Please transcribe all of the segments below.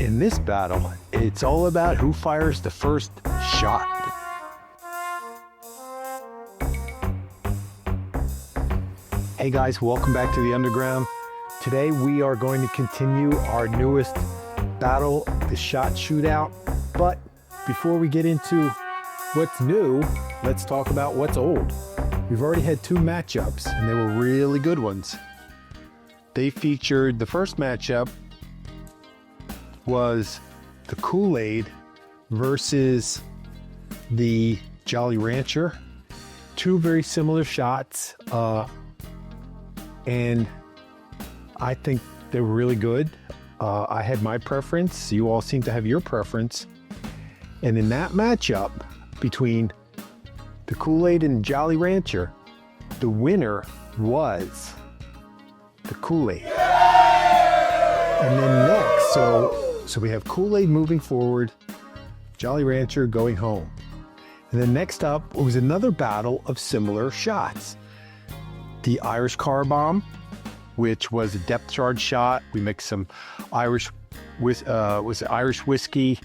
In this battle, it's all about who fires the first shot. Hey guys, welcome back to the Underground. Today we are going to continue our newest battle, the shot shootout. But before we get into what's new, let's talk about what's old. We've already had two matchups and they were really good ones. They featured, the first matchup was the Kool-Aid versus the Jolly Rancher. Two very similar shots, and I think they were really good. I had my preference. You all seem to have your preference. And in that matchup between the Kool-Aid and Jolly Rancher, the winner was the Kool-Aid. And then next, so we have Kool-Aid moving forward, Jolly Rancher going home. And then next up was another battle of similar shots. The Irish Car Bomb, which was a depth charge shot. We mixed some Irish whiskey,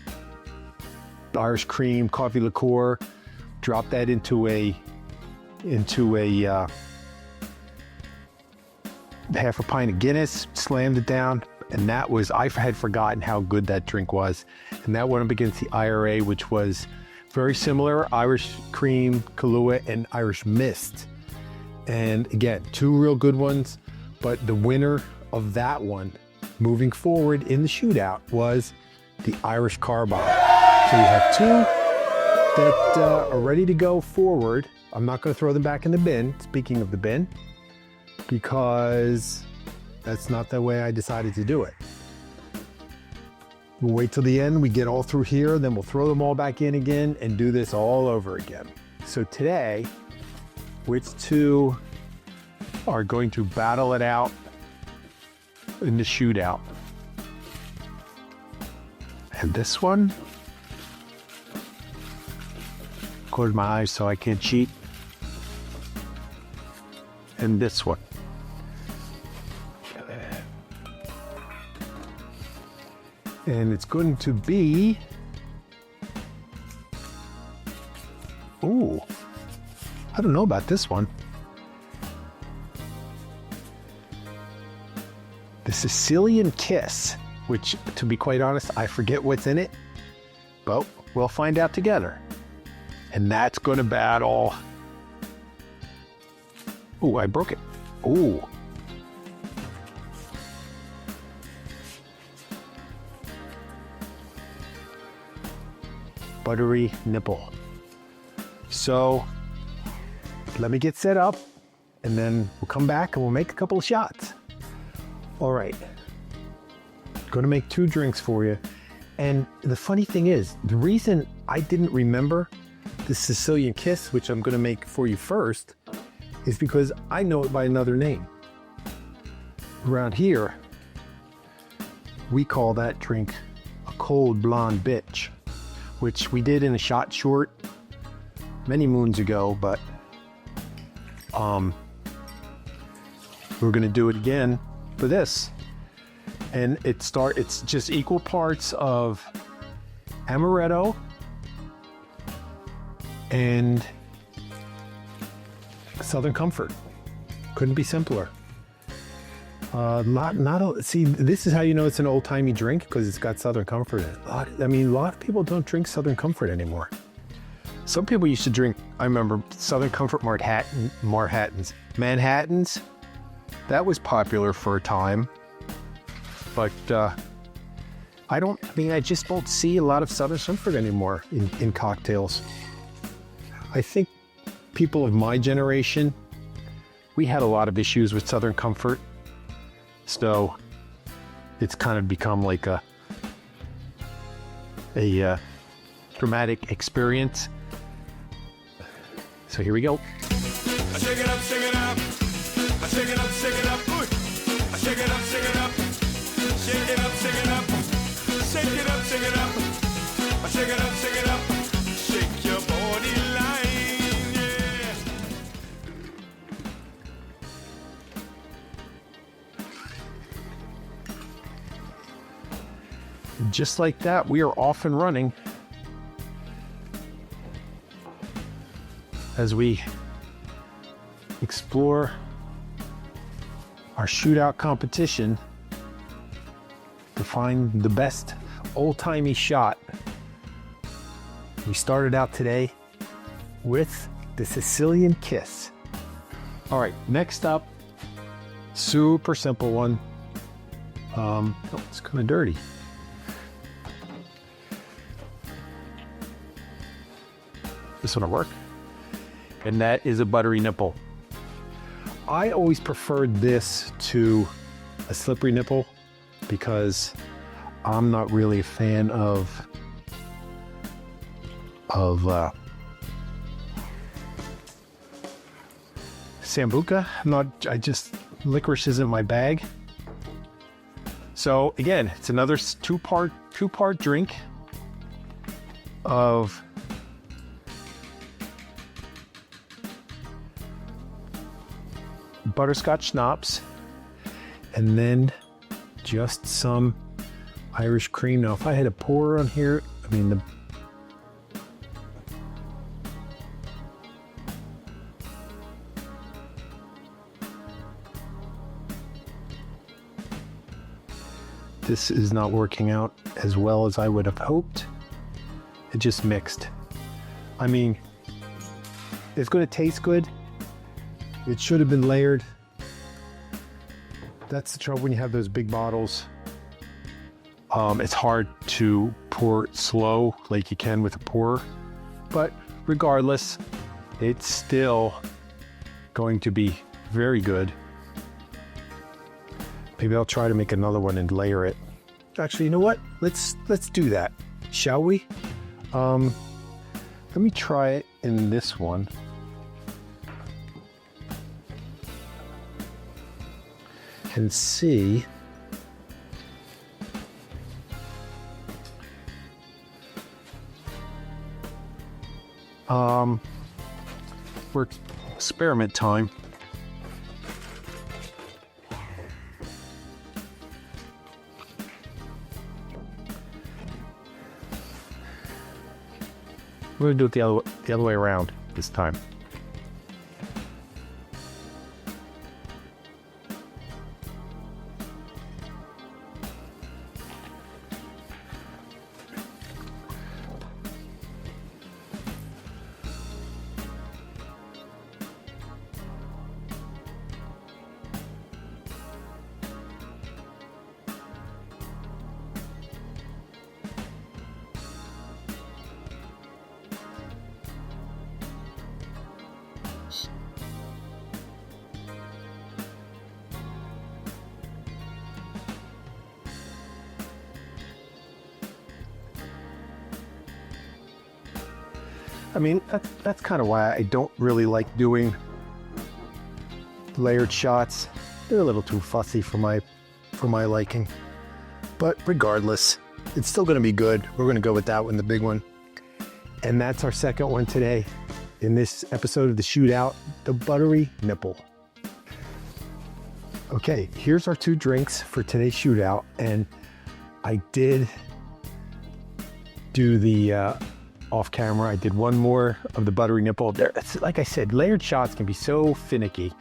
Irish cream, coffee liqueur, dropped that into a half a pint of Guinness, slammed it down, and that was, I had forgotten how good that drink was. And that went up against the IRA, which was very similar, Irish cream, Kahlua, and Irish mist. And again, two real good ones, but the winner of that one, moving forward in the shootout, was the Irish Car Bomb. So we have two that are ready to go forward. I'm not going to throw them back in the bin, speaking of the bin, because that's not the way I decided to do it. We'll wait till the end, we get all through here, then we'll throw them all back in again and do this all over again. So today, which two are going to battle it out in the shootout? And this one, close my eyes so I can't cheat. And this one. And it's going to be, ooh, I don't know about this one. The Sicilian Kiss, which, to be quite honest, I forget what's in it, but we'll find out together. And that's going to battle, ooh, I broke it. Ooh. Buttery nipple. So let me get set up and then we'll come back and we'll make a couple of shots. All right, going to make two drinks for you. And the funny thing is, the reason I didn't remember the Sicilian Kiss, which I'm going to make for you first, is because I know it by another name. Around here, we call that drink a cold blonde bitch, which we did in a shot short many moons ago, but we're gonna do it again for this. And it's just equal parts of amaretto and Southern Comfort. Couldn't be simpler. See, this is how you know it's an old-timey drink, because it's got Southern Comfort in it. A lot of people don't drink Southern Comfort anymore. Some people used to drink, I remember, Southern Comfort Manhattans. That was popular for a time. But I just don't see a lot of Southern Comfort anymore in cocktails. I think people of my generation, we had a lot of issues with Southern Comfort. So it's kind of become like a dramatic experience. So here we go. Shake it up, shake it up. Shake it up, shake it up. Shake it up, shake it up. Shake it up, shake it up. Shake it up, shake it up. Shake it up, shake it up. Shake your body line, yeah. Just like that, we are off and running as we explore our shootout competition to find the best old-timey shot. We started out today with the Sicilian Kiss. All right, next up, super simple one. Oh, it's kind of dirty. This one will work. And that is a buttery nipple. I always preferred this to a slippery nipple because I'm not really a fan of Sambuca. Licorice isn't my bag. So again, it's another two-part drink of butterscotch schnapps, and then just some Irish cream. Now, if I had a pour on here, I mean, this is not working out as well as I would have hoped. It just mixed. I mean, it's going to taste good. It should have been layered. That's the trouble when you have those big bottles. It's hard to pour it slow like you can with a pourer. But regardless, it's still going to be very good. Maybe I'll try to make another one and layer it. Actually, you know what? Let's do that, shall we? Let me try it in this one. And see for experiment time. We're gonna do it the other way around this time. I mean, that's kind of why I don't really like doing layered shots. They're a little too fussy for my liking. But regardless, it's still going to be good. We're going to go with that one, the big one. And that's our second one today in this episode of the Shootout, the buttery nipple. Okay, here's our two drinks for today's Shootout. And I did do the off camera. I did one more of the buttery nipple. Like I said, layered shots can be so finicky,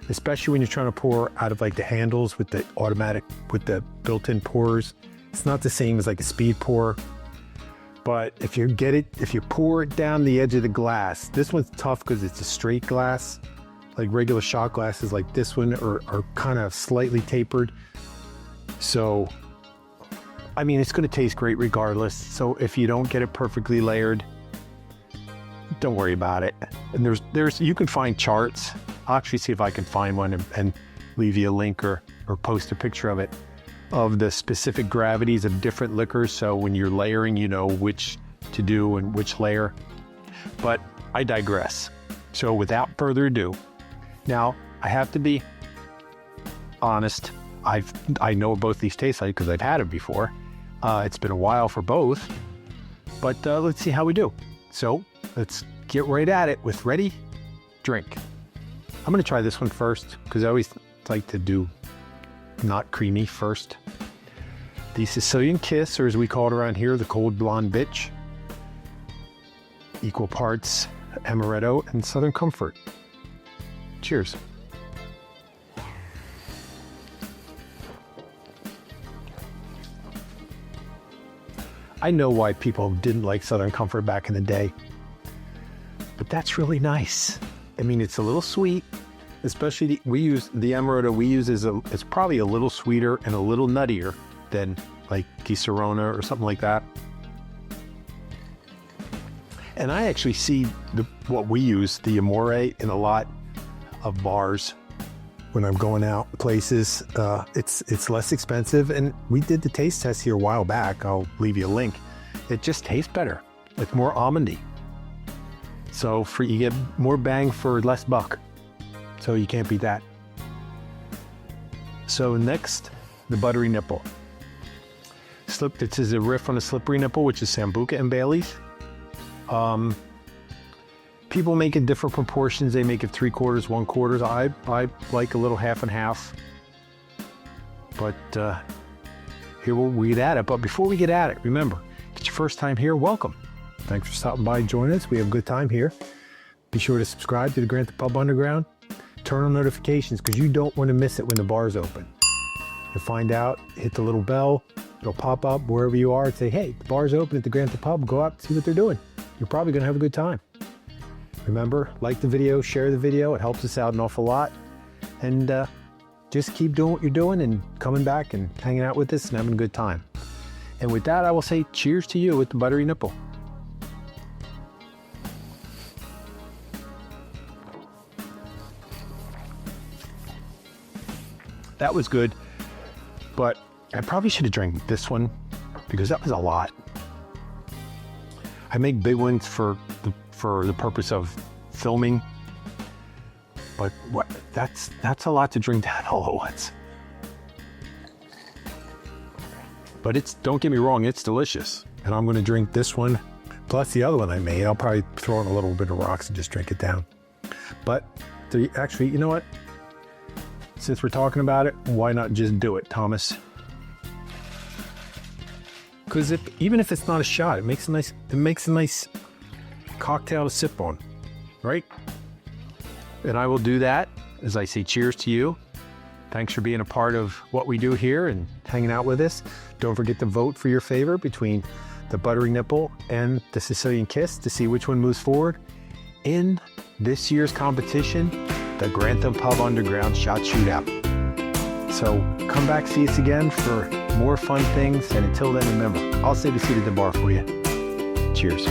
especially when you're trying to pour out of like the handles with the built-in pourers. It's not the same as like a speed pour, but if you pour it down the edge of the glass, this one's tough because it's a straight glass. Like regular shot glasses like this one are kind of slightly tapered. So I mean, it's going to taste great regardless. So if you don't get it perfectly layered, don't worry about it. And you can find charts. I'll actually see if I can find one and leave you a link or post a picture of it, of the specific gravities of different liquors. So when you're layering, you know which to do and which layer. But I digress. So without further ado, now I have to be honest. I know what both these taste like because I've had them before. It's been a while for both, but let's see how we do. So let's get right at it with ready, drink. I'm going to try this one first because I always like to do not creamy first. the Sicilian Kiss, or as we call it around here, the Cold Blonde Bitch. Equal parts Amaretto and Southern Comfort. Cheers. I know why people didn't like Southern Comfort back in the day, but that's really nice. I mean, it's a little sweet, especially the Amaretto we use it's probably a little sweeter and a little nuttier than like Giserona or something like that. And I actually see what we use, the Amore, in a lot of bars when I'm going out places. It's less expensive, and we did the taste test here a while back. I'll leave you a link. It just tastes better. It's more almondy. So you get more bang for less buck. So you can't beat that. So next, the buttery nipple. This is a riff on the slippery nipple, which is Sambuca and Bailey's. People make it different proportions. They make it 3/4, 1/4. I like a little half and half. But here we get at it. But before we get at it, remember, if it's your first time here, welcome. Thanks for stopping by and joining us. We have a good time here. Be sure to subscribe to the Grantham Pub Underground. Turn on notifications because you don't want to miss it when the bar's open. To find out, hit the little bell. It'll pop up wherever you are and say, hey, the bar's open at the Grantham Pub. Go out and see what they're doing. You're probably going to have a good time. Remember, like the video, share the video. It helps us out an awful lot. And just keep doing what you're doing and coming back and hanging out with us and having a good time. And with that, I will say cheers to you with the buttery nipple. That was good, but I probably should have drank this one because that was a lot. I make big ones for the purpose of filming, but that's a lot to drink down all at once. But don't get me wrong, it's delicious, and I'm going to drink this one plus the other one I made. I'll probably throw in a little bit of rocks and just drink it down. But actually, you know what? Since we're talking about it, why not just do it, Thomas? Because even if it's not a shot, it makes a nice cocktail to sip on, right? And I will do that as I say cheers to you. Thanks for being a part of what we do here and hanging out with us. Don't forget to vote for your favorite between the buttery nipple and the Sicilian Kiss to see which one moves forward in this year's competition, the Grantham Pub Underground Shot Shootout. So come back, see us again for more fun things. And until then, remember, I'll save a seat at the bar for you. Cheers.